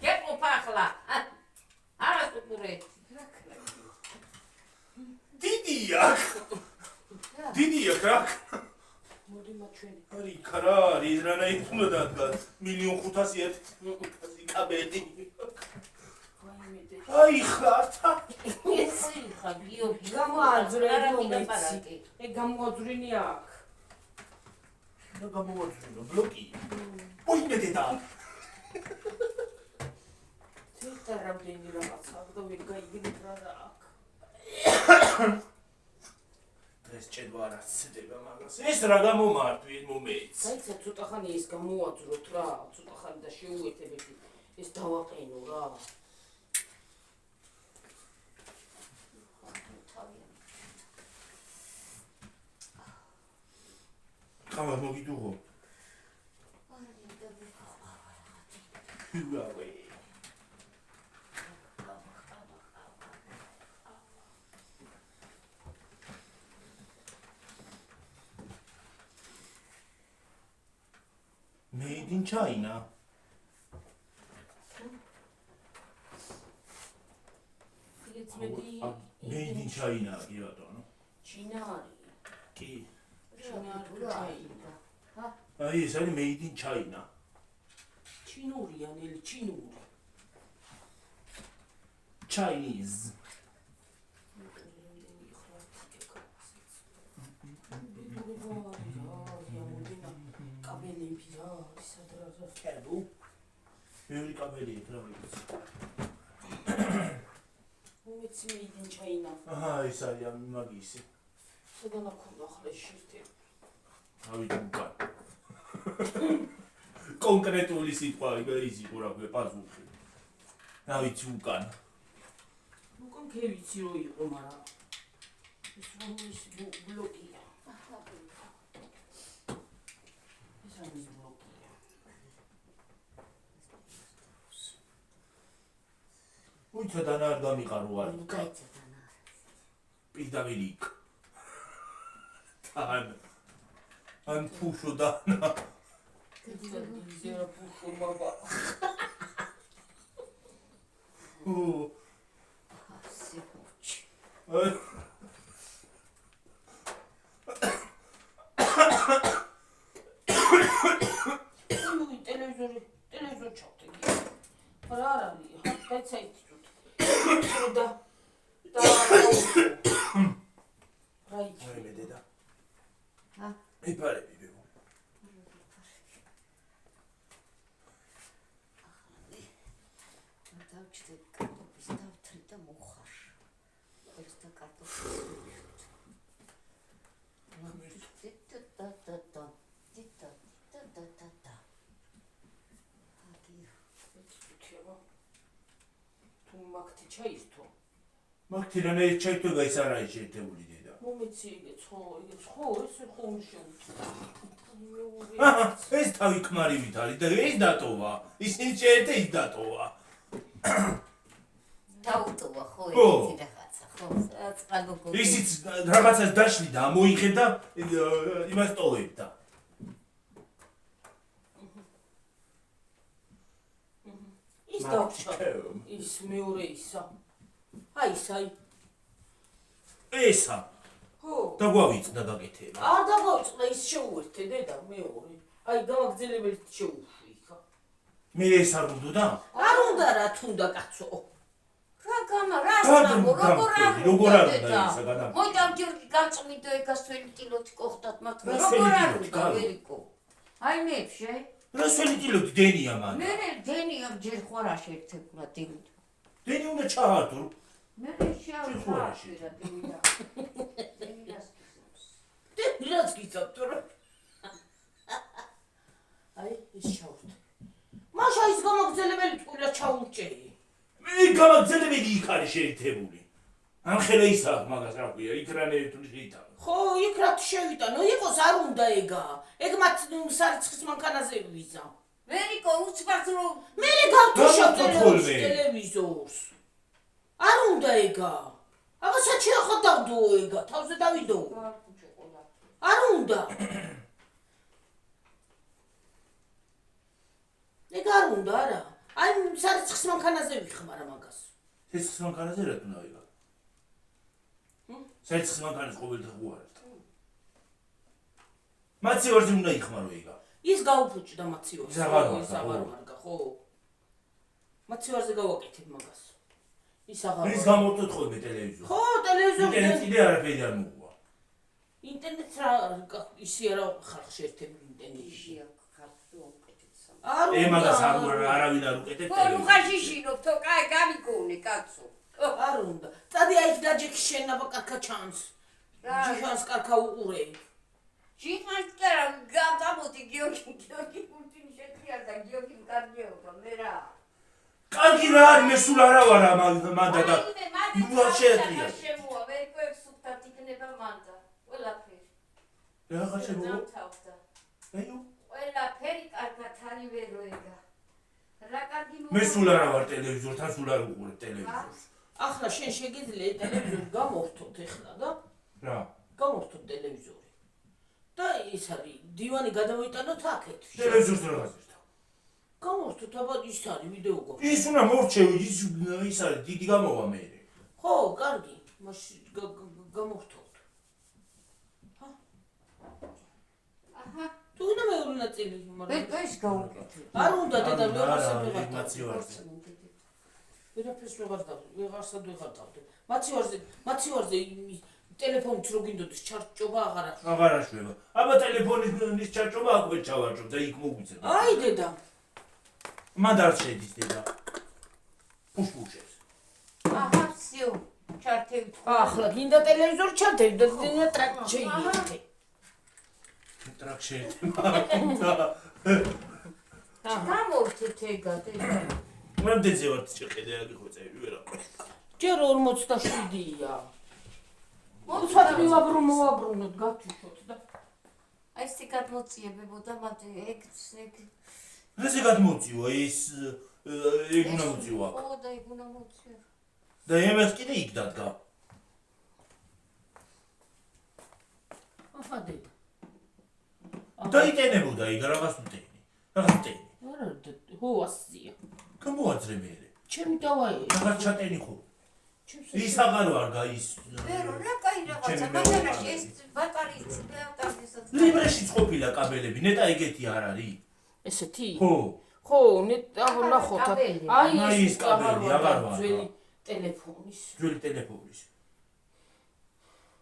გეყოფა ახლა არა სტუპურე დიდია რა მოდი მაჩვენი. არი ქარა, რანაირად უნდა დადგას? 1.500.000 კაბელი. აი ხართა. ეს ხა გიორგი გამოაძვრე არა მომეცი. გამოაძვრინი აქ. და გამოაძვრინო ბლოკი. მოინდა დედა. ცოტა რამდენი რაღაცა და ვერ გაიგებ რა აქ. ეს ჭედვა არ ასწდება მაგას. ეს რა გამომართვი მომეც. საიცა ცოტა ხანი ეს გამოაძვროთ რა, ცოტა ხანი და შეუერთებთ ეს დავაყენო რა. ხამა მოგიდუღო. ვაი. Made in China. Made in China, კი ბატონო. ჩინა არის. კი. ჩინა ჩაინა. აი ეს არის made in China. ჩინურია ნელი ჩინური. Chinese. კაბუ. ბევრი კაბელი იქ რა ვიცი. უმეცი made in China. აჰა, ეს არის ამ მაგისი. სადან აქონდა ახლა შერთი. ავიდე უკან. კონკრეტული სიტყვა ის იყო რა პაზუხი. რა ვიცი უკან. უკან კი ვიცი რო იყო, მაგრამ ეს რომის ბლოკია. ეს არის ბლოკია. უიცოდან არ გამიყარო არ. გაიცოდან. პირდაპირ იქ. ან ფუშო დანა. ზერა ფუშო ბაბა. ასე ხუჩი. უი ტელევიზორი ჩავთე. რა არის? გაიცაით თუთ. და რაი მე დედა. ჰა? იპარები ბებო. დავჭდე კარტოფის დავთრი და მოხარ. ეს და კარტოფის. თუ მაგთი ჩაირთო. მაგ თირანე ჩაიტვება ის არა შეერთებული დედა. მომეცი ეგ ხო ეს ხო შეუთო. ეს თავი ქმარივით არის და ეს დატოვა. ისინი შეერთე ის დატოვა. დაუტოვა ხო ხო. ეს რაღაცა ხო წყალგოგო. ისიც რაღაცას დაშლიდა, მოიხედა იმას ტოვებდა. ის დავჭა. ის მეორე ისა. აი საი. ესა. ხო. დაგვავიწდა გაკეთება. არ დავაწყდა ის შეუერთე დედა მეორე. აი გავაგზელებელი შეუშვი ხა. მე ეს არ უნდა? არ უნდა რა თუნდა კაცო. რა გამა რა სამო როგორ არ უნდა ისა გადა. მოიtam ჯერგი გამწმიდო ეგასველი ტილოთი ყოხდათ მაგრამ რასველი როგორ არ ტილოთი, უნდა გარო? ვერიკო. აი მეფშე. რასველი ტილოთი დენია მან. მე დენიამ ჯერ ხوارა შეერთებულა დილით. დენი უნდა ჩაართო. მე შეავშა დილით. დენიას გიცავთ რა. აი ის შავთ. მაშა ის გამოგზელებელი თულა ჩაუჭეი. მე გამაგზელებელი იქ არის შეერთებული. ამ ხელა ისა მაგას რა ქვია, იქრანე თუ შეიძლება. ხო, იქ რა შევიტანო, იყოს არ უნდა ეგა. ეგ მათ სარცხის მანქანაზე ვიზა. ვერიკო უცბად რომ მე გავთიშავ თოლმე. ტელევიზორს. არ უნდა ეგა. აბა საჩი ახლა დავდო ეგა, თავზე დავიდო. არ უნდა. ეგ არ უნდა არა. აი სარცხის მანქანაზე ვიხმარა მაგას. სარცხის მანქანაზე რა თქმა უნდა. სარცხის მანქანას ყოველდღე უარებთ. მაციორზე უნდა იხმარო იგა. ის გაუფუჭდა მაციორს. ის აღარ ის აღარ ვარგა, ხო. მაციორზე გავაკეთებ მაგას. ის აღარ. ის გამოვწოთ ხოლმე ტელევიზორს. ხო, ტელევიზორზე. ინტერნეტ კიდე არაფერი არ მოუვა. ინტერნეტს რა ისი არა ხალხს ერთები ინტერნეტში. არ მაგას არავინ არ უკეთებს ხო, ნუ ხაშიშინობ, თო კაი გამიგონე, კაცო. არ უნდა. წადი აი დაჯექი შენ აბა კარგა ჩანს. ჯიხანს კარგა უყურე. ჯიხანს კერა გადამოდი გიორგი პუტინი შეჭირდა გიორგი კარგიობა მე რა. კარგი რა არის მე სულ არა ვარ მანდა და ნუ არ შეეტრია. შემოა ვერ კვებს სუფთად იქნება მანდა. ყველაფერი. რა შემოა? აიო. ყველაფერი კარგად არის ვეროეგა. რა კარგი მე სულ არა ვარ ტელევიზორთან, სულ არ უყურებ ტელევიზორს. ახლა შენ შეგიძლია ტელევიზორი გამოვთოთ ეხლა და რა? გამოვთოთ ტელევიზორი. და ის არის დივანი გადავიტანოთ აქეთ. ტელევიზორს რაღაცა. გამოვთოთ აბა ის არის ვიდეო გო. ის უნდა მორჩევ ის არის დიდი გამოვა მე. ხო, კარგი. მაშინ გამოვთოთ. აჰა. თუ უნდა მეორე ნაწილი მაგრამ ეს გავუკეთე. არ უნდა დედა ვეღარსად მაციორზე. ვერაფერს ვეღარსად ვეღართავდი. მაციორზე ტელეფონით რო გინდოდეს ჩარჯობა აღარ აშვება. აბა ტელეფონის ჩარჯობა აქვე ჩავარჯობ და იქ მოგვიწევ. აი დედა. მანდ არ შედის დედა. პუშპუშებს. აჰა, всё. ჩართევ. ახლა გინდა ტელევიზორი ჩართევ და დინა ტრაქში იგი. ტრაქში. გამოვთეთ ეგა დედა. რამდენზე ვარ შეხედე რა გიხოცები ვერა. ჯერ 47-ია. უცბად მოვაბრუნოთ გათვითოთ და აი ეს გადმოწიებებოდა მათე ეგ რაზე გადმოწივა ის ეგ უნდა მოწივა. ხო და ეგ უნდა მოწივა. და ემეს კიდე იქ დადგა. ახლა დედა. დაიტენებოდა იქ რაღაც მტენი. რაღაც მტენი. არა ხო ასია. გამოაძრე მე. ჩემი დავაი. რაღაც ჩატენი ხო. ის აღარ ვარ გაის. ვერო რა კაი რაღაცა მაგრამ ეს ბატარიის ბატარისაც ლიბრეშიც ყოფილა კაბელები ნეტა ეგეთი არ არის. ესეთი? ხო. ხო, ნახოთ. აი ეს კაბელი აღარ ვარ. ძველი ტელეფონის. ძველი ტელეფონის.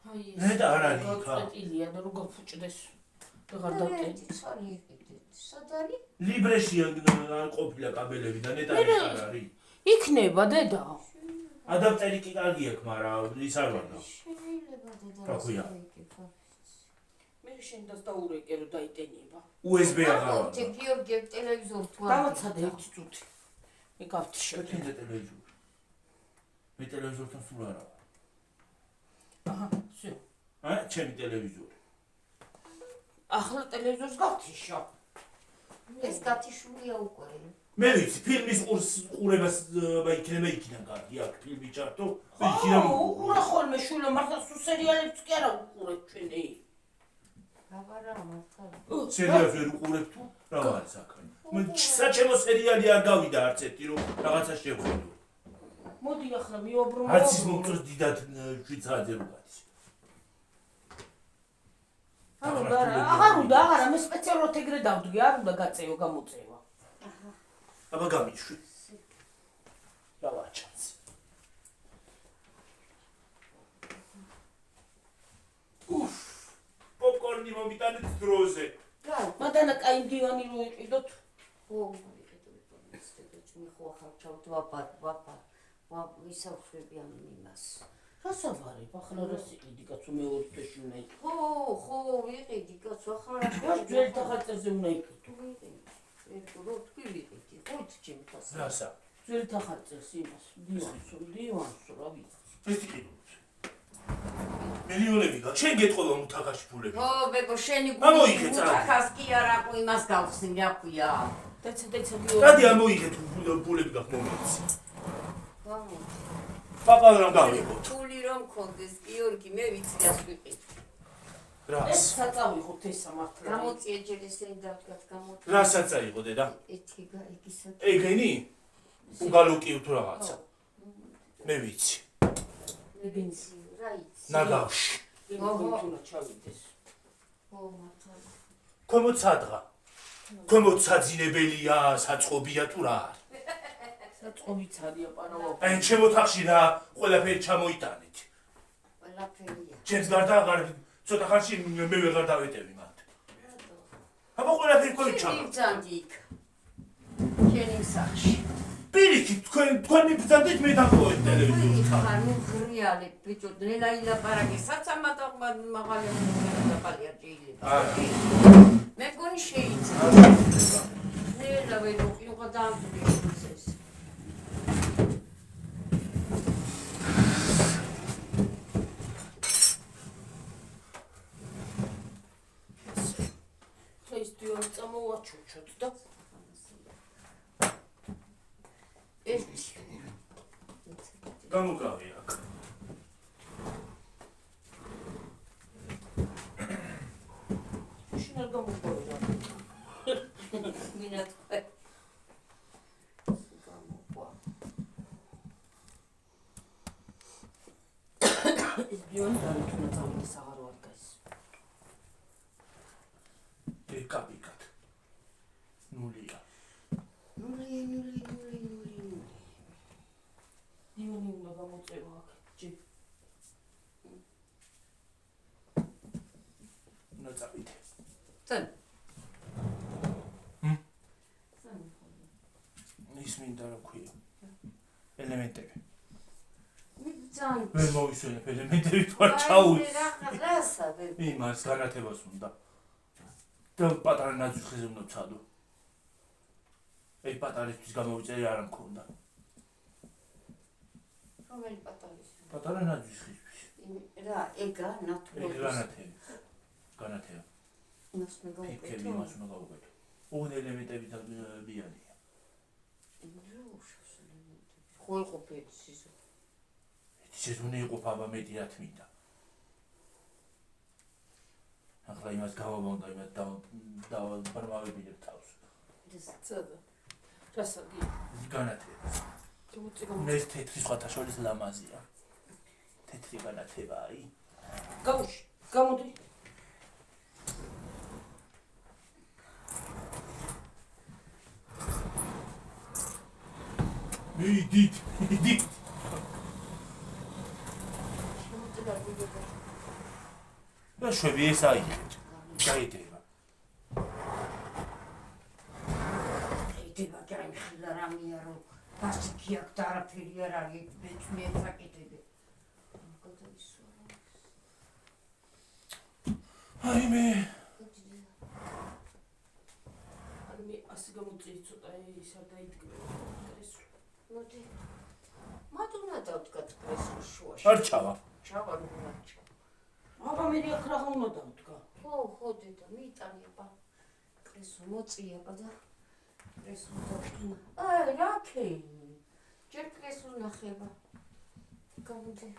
აი ეს. ნეტა არ არის ხა. გაწყვეტილია და როგორ ფუჭდეს. ვეღარ დავტენი. სად არის? ლიბრეში არ ყოფილა კაბელები და ნეტა არ არის. იქნება დედა. ადაპტერი კი კარგი აქვს, მაგრამ ის არ ვარ და. შეიძლება დედა. რა ქვია? მე შენ დაურეკე რომ დაიტენიება. USB აღარ ვარ. თე გიორგი ტელევიზორ თუ არ დავაცადე 1 წუთი. მე გავთიშე. შეთინდა ტელევიზორი. მე ტელევიზორთან სულ არა ვარ. აჰა, всё. ჩემი ტელევიზორი. ახლა ტელევიზორს გავთიშო. ეს გათიშულია უკვე. მე ვიცი, ფილმის ყურებას იქნება იქიდან კარგი, აქ ფილმი ჩართო, იქიდან უყურე ხოლმე შვილო, მართლა სულ სერიალებს კი არა უყურებ ჩვენი. აბარა მართლა. სერიალს ვერ უყურებ თუ რა არის საქმე? მე საჩემო სერიალი არ გავიდა არც ერთი რომ რაღაცა შევხედო. მოდი ახლა მივაბრუნო. არც ის მომწონს დიდად 7 საათზე რო გადის. აღარ უნდა, მე სპეციალურად ეგრე დავდგე, არ უნდა გაწევო გამოწევა. აბა გამიშვი. რა ვაჩანს. უფ. პოპკორნი მომიტანეთ დროზე. მადანა კაი დივანი რო იყიდოთ. ხო, მე ხო ახალ ჩავთ ვაპარ. ვისაუბრებიან იმას. რასავარი, ახლა რა სიყიდი კაცო მეორე თვეში უნდა იყიდო. ხო, ვიყიდი კაცო ახლა რა. ძველთა ხალხზე უნდა იყიდო. რო თქვი ვიყიდი, ხო ჩემი ხასა. რასა? ძველთა ხალხს იმას, დივანს რა ვიცი. ეს იყიდო. მილიონები გა, შენ გეტყობა მუთახაში ფულები. ხო, ბებო, შენი ამოიღე წადი. მუთახას კი არა, ყო იმას გავხსნი, რა ქვია. დაცა დადი ამოიღე თუ ფულები გახ მომეცი. გამოდი. პაპა რომ გავიღო. თული რომ კონდეს, გიორგი, მე ვიცი რას ვიყიდ. რას? ეს საწავიღოთ ეს მართლა. გამოწიე ჯერ ესენი დავდგათ, გამოწიე. რასაც აიღო დედა? ეგისა. ეგენი? უგალოკი თუ რაღაცა. მე ვიცი. ეგენსი, რა იცი. ნაგავში. გოგონა ჩავიდეს. ხო, მართლა. ქვემოთ სადღა. ქვემოთ საძინებელია, საწყობია თუ რა არის? საწყობიც არია პანავა. აი ჩემ ოთახში რა ყველაფერი ჩამოიტანეთ. ყველაფერია. ჩემს გარდა აღარ ცოტა ხანში მე ვეღარ დავეტევი მათ. აბა ყველაფერი თქვენ ჩამო. მიბრძანდი იქ. შენი სახში. პირიქით თქვენ მიბრძანდით მე დავყოვეთ ტელევიზორს. ანუ ღრიალი ბიჭო ნელა ილაპარაკე საცამად მაღალი დაპალია ჯილება. მე გონი შეიძლება. ნელა ვერო იყო დამწეს. ეს დიორი წამოვაჩუჩოთ და ერთი გამოგავი აქ. შენ არ გამოგოვა. მინათხე გამოგვა. ეს დიორი დავითუნა წამოდის აღარ ვარ გას. ეკაპიკად. ნულია. ნული. დიორი უნდა გამოწევა აქ. ჯი. უნდა წავიდე. წან. ის მინდა რა ქვია. ელემენტები. მიბრძანდი. ვერ მოვისვენებ ელემენტები თუ არ ჩაუვი. რასა ვე იმას განათებას უნდა. და პატარა ნაძვიხეზე უნდა ვცადო. აი პატარისთვის გამოვიწერე არ მქონდა. რომელი პატარის? პატარა ნაძვიხისთვის. რა, ეგა ნათურობის. განათება. იმას მე ფიქრები გავუკეთო. იმას უნდა გავუკეთო. ოღონდ ელემენტები ბიანია. ხოი ყოფილი სიზო. ეს უნდა იყოფა აბა მეტი რა თმინდა. ახლა იმას გავაბონდა იმას დავბრმავებინებ თავს. წადა. რასაგი? განათება. გამოწევა. ეს თეთრი სხვათა შორის ლამაზია. თეთრი განათება აი. გამოდი. გამოდი. მიდით. და შვები ეს აიღეთ. გაიდება. ეტება გაიხილა რამეა რომ გასიქი აქ და არაფერი არ არის მე წაკეთები. აი მე არ მე ასე გამოწეი ცოტა ის არ დაიდგმე. მოდი. მათუნა დავდგათ კრესლის შუაში. არ ჩავა. ჩავა რა ჩა. აბა მე აქ რა უნდა დავდგა? ხო დედა მიიტანი აბა. კრესო მოწიება და კრესო დავდგა. აი რაკე. ჯერ კრესო ნახება. გამოდი.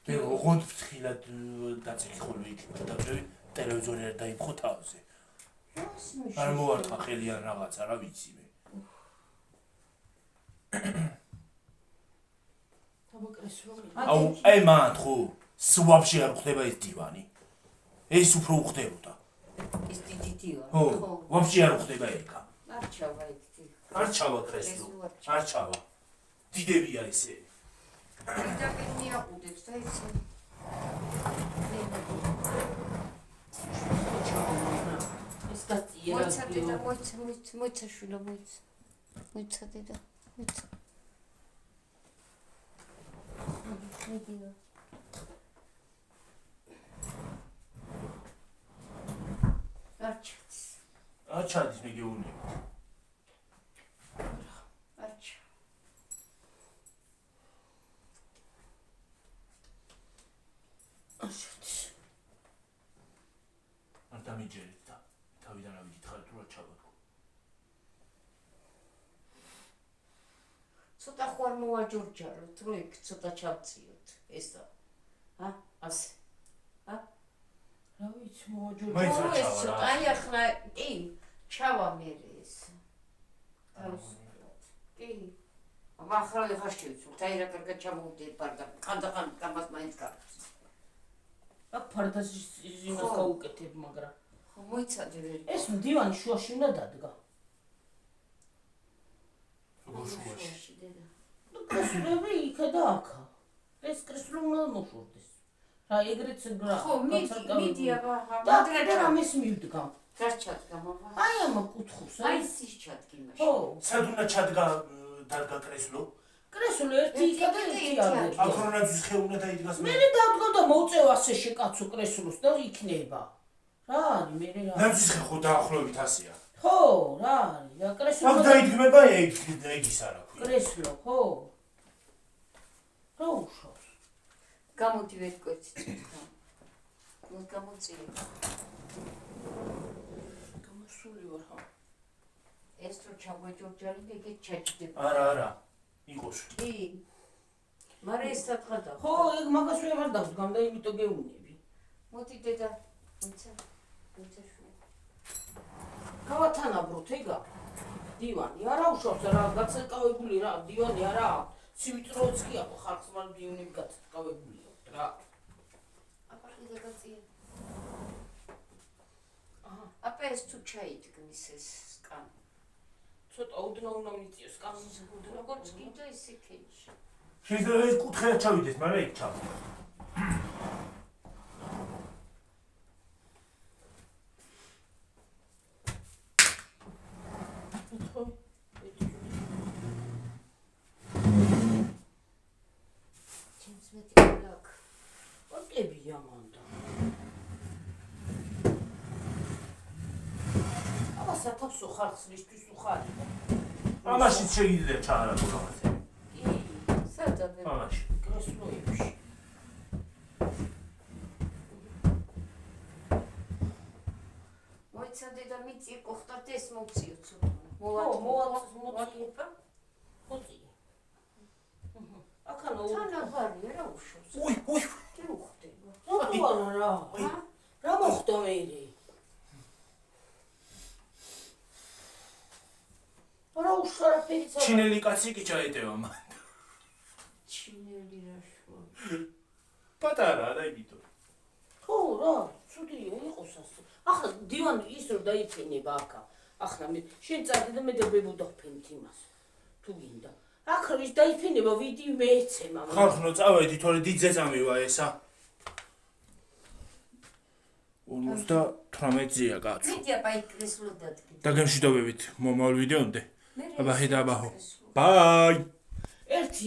მე ოღონდ ფრთხილად დაწიკი ხოლმე იქ დავწევი ტელევიზორი არ დაიფხო თავზე. არ მოვარტყა ხელი ან რაღაცა რა ვიცი მე. აუ აი მან ხო სვაფში არ ხდება ეს დივანი. ეს უფრო უხდებოდა. ის დიდია. ხო, ვაფშე არ ხდება ეკა. არ ჩავა იქ. არ ჩავა კრესლო. არ ჩავა. დიდებია ესე. და მიაყუდებს და ისე. ეს გაწია. მოიცა შვილო მოიცა. მოიცა დედა. მოიცა. მიდია. აჩადის მე გეუნები. აჩა. არ დამიჯერეთ და თავიდან ავიდითხარ თუ რა ჩავადგო. ცოტა ხوار მოვაჯორჯაროთ, რომ იქ ცოტა ჩავწიოთ ესა. ასე. რა ვიცი მოვაჯორჯო. მაინც რა ჩავა რა. აი ახლა კი ჩავა მე ეს. კი. ახლა ხარ შევცვალ, აი რა კარგად ჩამოვდე პარდა. ხანდახან გამას მაინც კარგს. აქ ფარდას იმას გავუკეთებ, მაგრამ მოიცადე ვერ. ეს მდივანი შუაში უნდა დადგა. როგორ შუაში? დედა. კრესლები იქა და აქა. ეს კრესლი უნდა მოშორდეს. რა ეგრეც რა. ხო, მიდი აბა. და კიდე რამეს მივდგა. გარჩადგა მამა. აი ამ კუთხურს. აი ის ჩადგინაში. ხო. სად უნდა დადგა კრესლო? კრესლი ერთი იქა და ერთი არ. აკრონაძის ხე უნდა დაიდგას მე დავდგა და მოწევ ასეში კაცო კრესლს და იქნება. რა არის მე რა? ნაძის ხე ხო დაახლოებით ასეა. ხო, რა არის? და კრესლი აქ დაიდგმება ეგის არა ქვია. კრესლო, ხო. რა უშავს? გამოდი ვერ კვეთით. გამოწიე. გამოსული ვარ ხო? ეს რო ჩაგვეჯორჯალი და ეგ ჩაჭდება. არა. იყოს. კი. მარა ეს სათხადა. ხო, ეგ მაგას ვეღარ დავდგამ და იმიტომ გეუნები. მოდი დედა. მოიცა. შუა. გავათანაბროთ ეგა. დივანი არა უშავს რა, გაცეკავებული რა, დივანი არა. სივიწროც კი აქვს ხალხს მან დიუნები გაცეკავებული აქვს რა. აბა კიდე გაწიე. აჰა. აბა ეს თუ ჩაიდგმის ეს სკანი. ცოტა უდნა უნდა მიწიოს კანონს როგორც კიდე ისე ქეჩი. შეიძლება ეს კუთხეა ჩავიდეს, მაგრამ იქ ჩავ. ჩემს მეტი ლაკ. ოკებია მანდა. აბა სათავსო ხალხს რისთვის უხარი? ამაშიც შეიძლება ჩაარაგო რაღაცა. კი. სადაც ამაში. კრესლოებში. მოიცადე და მიწი ყოხტად ეს მოვციო ცოტა. მოვაწუხა. ხოწი. აქა ნუ თანაბარია რა უშავს. უი. კი უხდება. რა? რა მოხდა მე? რა უშარაფერი ცა. ჩინელი კაცი კი ჩაეტევა მან. ჩინელი რა შუა. პატარა და იგითო. ხო რა, ცუდია იყოს ასე. ახლა დივანი ის რომ დაიფენება აქა. ახლა მე შენ წადი და მე დებებო დავფენით იმას. თუ გინდა. აქ ის დაიფენება ვიდი მეცე მამა. ხალხნო წავედი, თორე დიდზე წამივა ესა. 58-ია კაცო. მიდი აბა იქ კრესლო დადგი. და გემშვიდობებით მომავალ ვიდეომდე. აბა ჰედა აბაჰო. ბაი. ერთი